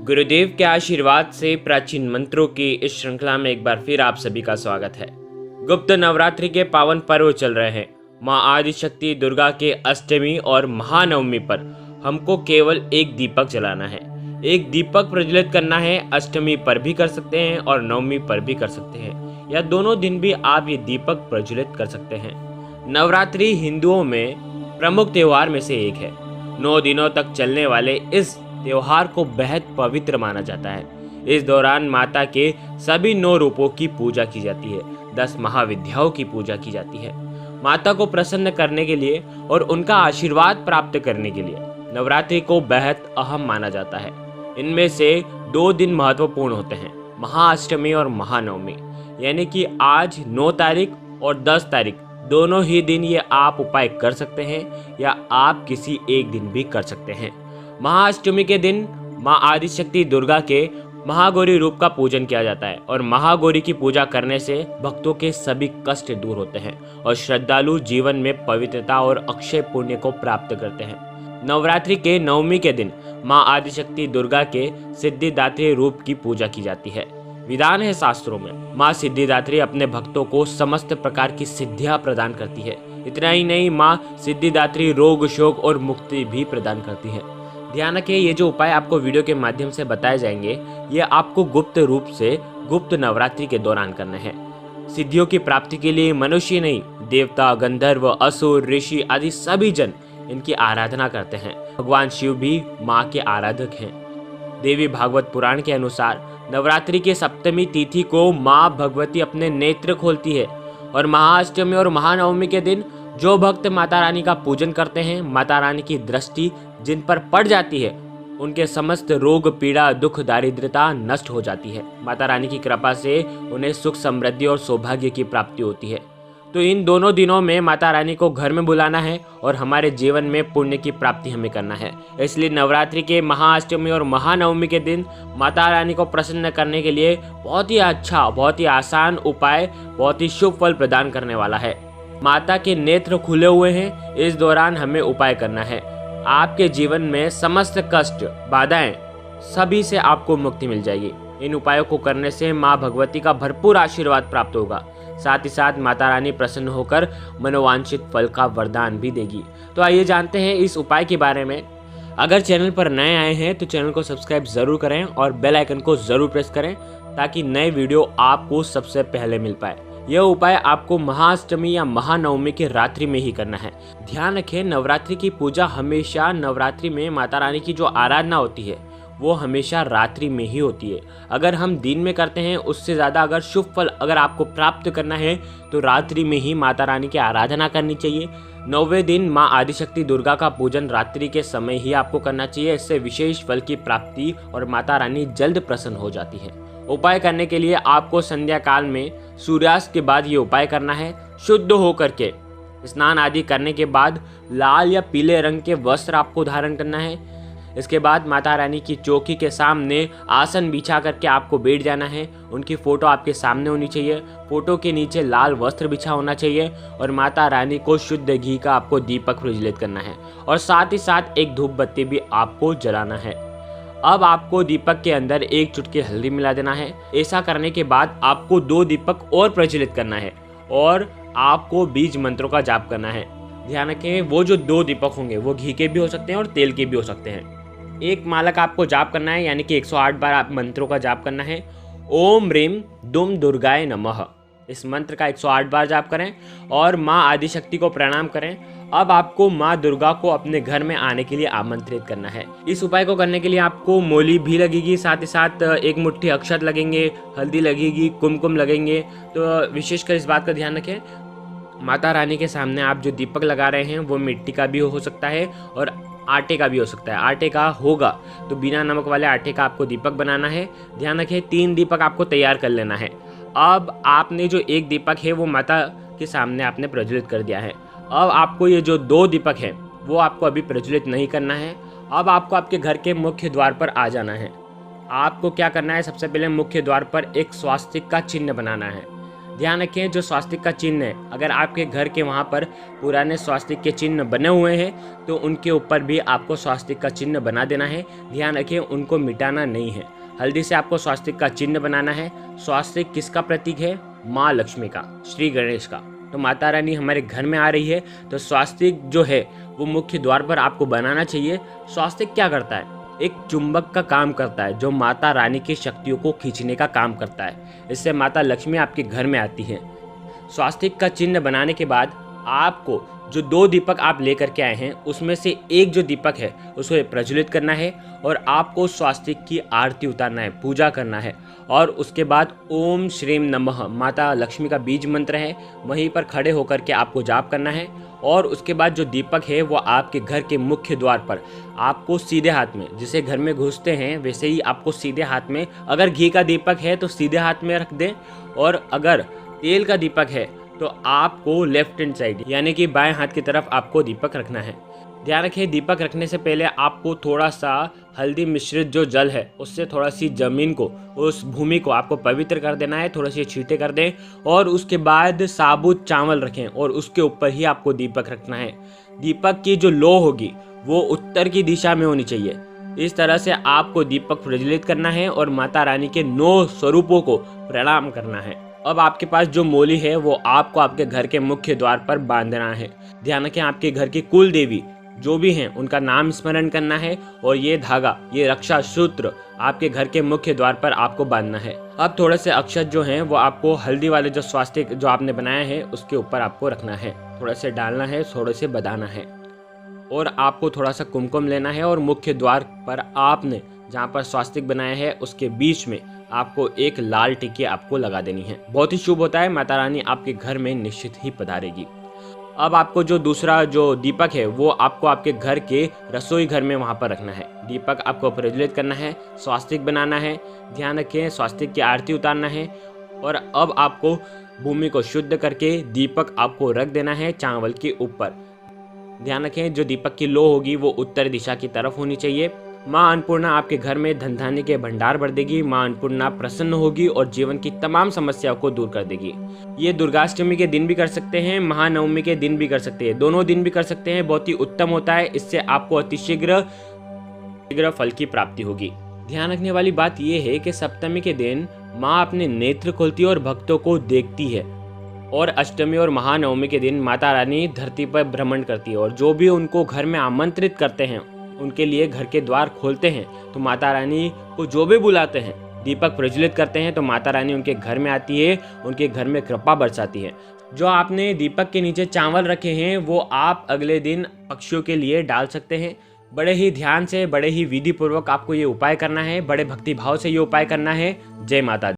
गुरुदेव के आशीर्वाद से प्राचीन मंत्रों की इस श्रृंखला में एक बार फिर आप सभी का स्वागत है। गुप्त नवरात्रि के पावन पर्व चल रहे हैं। माँ आदिशक्ति दुर्गा के अष्टमी और महानवमी पर हमको केवल एक दीपक जलाना है। एक दीपक प्रज्वलित करना है। अष्टमी पर भी कर सकते हैं और नवमी पर भी कर सकते हैं, या दोनों दिन भी आप ये दीपक प्रज्वलित कर सकते हैं। नवरात्रि हिंदुओं में प्रमुख त्योहार में से एक है। 9 दिनों तक चलने वाले इस त्योहार को बेहद पवित्र माना जाता है। इस दौरान माता के सभी 9 रूपों की पूजा की जाती है। 10 महाविद्याओं की पूजा की जाती है। माता को प्रसन्न करने के लिए और उनका आशीर्वाद प्राप्त करने के लिए नवरात्रि को बेहद अहम माना जाता है। इनमें से 2 दिन महत्वपूर्ण होते हैं, महाअष्टमी और महानवमी। यानी कि आज 9 तारीख और 10 तारीख दोनों ही दिन ये आप उपाय कर सकते हैं, या आप किसी एक दिन भी कर सकते हैं। महाअष्टमी के दिन माँ आदिशक्ति दुर्गा के महागौरी रूप का पूजन किया जाता है, और महागौरी की पूजा करने से भक्तों के सभी कष्ट दूर होते हैं और श्रद्धालु जीवन में पवित्रता और अक्षय पुण्य को प्राप्त करते हैं। नवरात्रि के नवमी के दिन माँ आदिशक्ति दुर्गा के सिद्धिदात्री रूप की पूजा की जाती है। विधान है शास्त्रों में, माँ सिद्धिदात्री अपने भक्तों को समस्त प्रकार की सिद्धियां प्रदान करती है। इतना ही नहीं, माँ सिद्धिदात्री रोग शोक और मुक्ति भी प्रदान करती है। ध्यान रखें, ये जो उपाय आपको वीडियो के माध्यम से बताए जाएंगे, ये आपको गुप्त रूप से गुप्त नवरात्रि के दौरान करना है। सिद्धियों की प्राप्ति के लिए मनुष्य नहीं, देवता, गंधर्व, असुर, ऋषि आदि सभी जन इनकी आराधना करते हैं। भगवान शिव भी माँ के आराधक हैं। देवी भागवत पुराण के अनुसार नवरात्रि के सप्तमी तिथि को माँ भगवती अपने नेत्र खोलती है, और महाअष्टमी और महानवमी के दिन जो भक्त माता रानी का पूजन करते हैं, माता रानी की दृष्टि जिन पर पड़ जाती है, उनके समस्त रोग, पीड़ा, दुख, दारिद्रता नष्ट हो जाती है। माता रानी की कृपा से उन्हें सुख, समृद्धि और सौभाग्य की प्राप्ति होती है। तो इन दोनों दिनों में माता रानी को घर में बुलाना है और हमारे जीवन में पुण्य की प्राप्ति हमें करना है। इसलिए नवरात्रि के महाअष्टमी और महानवमी के दिन माता रानी को प्रसन्न करने के लिए बहुत ही अच्छा, बहुत ही आसान उपाय, बहुत ही शुभ फल प्रदान करने वाला है। माता के नेत्र खुले हुए हैं, इस दौरान हमें उपाय करना है। आपके जीवन में समस्त कष्ट, बाधाएं, सभी से आपको मुक्ति मिल जाएगी। इन उपायों को करने से माँ भगवती का भरपूर आशीर्वाद प्राप्त होगा। साथ ही साथ माता रानी प्रसन्न होकर मनोवांछित फल का वरदान भी देगी। तो आइए जानते हैं इस उपाय के बारे में। अगर चैनल पर नए आए हैं तो चैनल को सब्सक्राइब जरूर करें और बेल आइकन को जरूर प्रेस करें, ताकि नए वीडियो आपको सबसे पहले मिल पाए। यह उपाय आपको महाअष्टमी या महानवमी के रात्रि में ही करना है। ध्यान रखें, नवरात्रि की पूजा हमेशा, नवरात्रि में माता रानी की जो आराधना होती है वो हमेशा रात्रि में ही होती है। अगर हम दिन में करते हैं, उससे ज़्यादा अगर शुभ फल अगर आपको प्राप्त करना है तो रात्रि में ही माता रानी की आराधना करनी चाहिए। 9वें दिन माँ आदिशक्ति दुर्गा का पूजन रात्रि के समय ही आपको करना चाहिए। इससे विशेष फल की प्राप्ति और माता रानी जल्द प्रसन्न हो जाती है। उपाय करने के लिए आपको संध्या काल में सूर्यास्त के बाद ये उपाय करना है। शुद्ध होकर के स्नान आदि करने के बाद लाल या पीले रंग के वस्त्र आपको धारण करना है। इसके बाद माता रानी की चौकी के सामने आसन बिछा करके आपको बैठ जाना है। उनकी फोटो आपके सामने होनी चाहिए। फोटो के नीचे लाल वस्त्र बिछा होना चाहिए, और माता रानी को शुद्ध घी का आपको दीपक प्रज्वलित करना है, और साथ ही साथ एक धूप बत्ती भी आपको जलाना है। अब आपको दीपक के अंदर 1 चुटकी हल्दी मिला देना है। ऐसा करने के बाद आपको 2 दीपक और प्रज्वलित करना है, और आपको बीज मंत्रों का जाप करना है। ध्यान रखें, वो जो 2 दीपक होंगे वो घी के भी हो सकते हैं और तेल के भी हो सकते हैं। 1 मालक आपको जाप करना है, यानी कि 108 बार आप मंत्रों का जाप करना है। ओम ह्रीम दुम दुर्गाय नमः, इस मंत्र का 108 बार जाप करें और माँ आदिशक्ति को प्रणाम करें। अब आपको माँ दुर्गा को अपने घर में आने के लिए आमंत्रित करना है। इस उपाय को करने के लिए आपको मोली भी लगेगी, साथ ही साथ 1 मुट्ठी अक्षत लगेंगे, हल्दी लगेगी, कुमकुम लगेंगे। तो विशेषकर इस बात का ध्यान रखें, माता रानी के सामने आप जो दीपक लगा रहे हैं वो मिट्टी का भी हो सकता है और आटे का भी हो सकता है। आटे का होगा तो बिना नमक वाले आटे का आपको दीपक बनाना है। ध्यान रखें, 3 दीपक आपको तैयार कर लेना है। अब आपने जो 1 दीपक है वो माता के सामने आपने प्रज्वलित कर दिया है। अब आपको ये जो 2 दीपक है वो आपको अभी प्रज्वलित नहीं करना है। अब आपको आपके घर के मुख्य द्वार पर आ जाना है। आपको क्या करना है, सबसे पहले मुख्य द्वार पर एक स्वास्तिक का चिन्ह बनाना है। ध्यान रखें जो स्वास्तिक का चिन्ह है, अगर आपके घर के वहाँ पर पुराने स्वास्तिक के चिन्ह बने हुए हैं तो उनके ऊपर भी आपको स्वास्तिक का चिन्ह बना देना है। ध्यान रखें उनको मिटाना नहीं है। हल्दी से आपको स्वास्तिक का चिन्ह बनाना है। स्वास्तिक किसका प्रतीक है? माँ लक्ष्मी का, श्री गणेश का। तो माता रानी हमारे घर में आ रही है तो स्वास्तिक जो है वो मुख्य द्वार पर आपको बनाना चाहिए। स्वास्तिक क्या करता है? एक चुंबक का काम करता है जो माता रानी की शक्तियों को खींचने का काम करता है। इससे माता लक्ष्मी आपके घर में आती है। स्वास्तिक का चिन्ह बनाने के बाद आपको जो 2 दीपक आप लेकर के आए हैं उसमें से एक जो दीपक है उसको प्रज्वलित करना है और आपको स्वास्तिक की आरती उतारना है, पूजा करना है। और उसके बाद ओम श्रीम नमः माता लक्ष्मी का बीज मंत्र है, वहीं पर खड़े होकर के आपको जाप करना है। और उसके बाद जो दीपक है वो आपके घर के मुख्य द्वार पर आपको सीधे हाथ में, जैसे घर में घुसते हैं वैसे ही आपको सीधे हाथ में, अगर घी का दीपक है तो सीधे हाथ में रख दें, और अगर तेल का दीपक है तो आपको लेफ्ट हैंड साइड यानी कि बाएं हाथ की तरफ आपको दीपक रखना है। ध्यान रखें दीपक रखने से पहले आपको थोड़ा सा हल्दी मिश्रित जो जल है उससे थोड़ा सी जमीन को, उस भूमि को आपको पवित्र कर देना है। थोड़े से छींटे कर दें और उसके बाद साबुत चावल रखें और उसके ऊपर ही आपको दीपक रखना है। दीपक की जो लो होगी वो उत्तर की दिशा में होनी चाहिए। इस तरह से आपको दीपक प्रज्वलित करना है और माता रानी के 9 स्वरूपों को प्रणाम करना है। अब आपके पास जो मोली है वो आपको आपके घर के मुख्य द्वार पर बांधना है। ध्यान रखें आपके घर की कुल देवी जो भी हैं उनका नाम स्मरण करना है और ये धागा, ये रक्षा सूत्र आपके घर के मुख्य द्वार पर आपको बांधना है। अब थोड़े से अक्षत जो हैं वो आपको हल्दी वाले जो स्वास्तिक जो आपने बनाया है उसके ऊपर आपको रखना है, थोड़ा से डालना है, थोड़े से बदाना है। और आपको थोड़ा सा कुमकुम लेना है और मुख्य द्वार पर आपने जहाँ पर स्वास्तिक बनाया है उसके बीच में आपको एक लाल टिक्की आपको लगा देनी है। बहुत ही शुभ होता है, माता रानी आपके घर में निश्चित ही पधारेगी। अब आपको जो दूसरा जो दीपक है वो आपको आपके घर के रसोई घर में वहाँ पर रखना है। दीपक आपको प्रज्वलित करना है, स्वास्तिक बनाना है। ध्यान रखें स्वास्तिक की आरती उतारना है। और अब आपको भूमि को शुद्ध करके दीपक आपको रख देना है चावल के ऊपर। ध्यान रखें जो दीपक की लो होगी वो उत्तर दिशा की तरफ होनी चाहिए। माँ अन्नपूर्णा आपके घर में धन धान्य के भंडार भर देगी। माँ अन्नपूर्णा प्रसन्न होगी और जीवन की तमाम समस्याओं को दूर कर देगी। ये दुर्गाष्टमी के दिन भी कर सकते हैं, महानवमी के दिन भी कर सकते हैं, दोनों दिन भी कर सकते हैं। बहुत ही उत्तम होता है, इससे आपको अतिशीघ्र फल की प्राप्ति होगी। ध्यान रखने वाली बात यह है कि सप्तमी के दिन माँ अपने नेत्र खोलती है और भक्तों को देखती है, और अष्टमी और महानवमी के दिन माता रानी धरती पर भ्रमण करती है और जो भी उनको घर में आमंत्रित करते हैं उनके लिए घर के द्वार खोलते हैं तो माता रानी को जो भी बुलाते हैं, दीपक प्रज्वलित करते हैं तो माता रानी उनके घर में आती है, उनके घर में कृपा बरसाती है। जो आपने दीपक के नीचे चावल रखे हैं वो आप अगले दिन पक्षियों के लिए डाल सकते हैं। बड़े ही ध्यान से, बड़े ही विधि पूर्वक आपको ये उपाय करना है, बड़े भक्ति भाव से ये उपाय करना है। जय माता दी।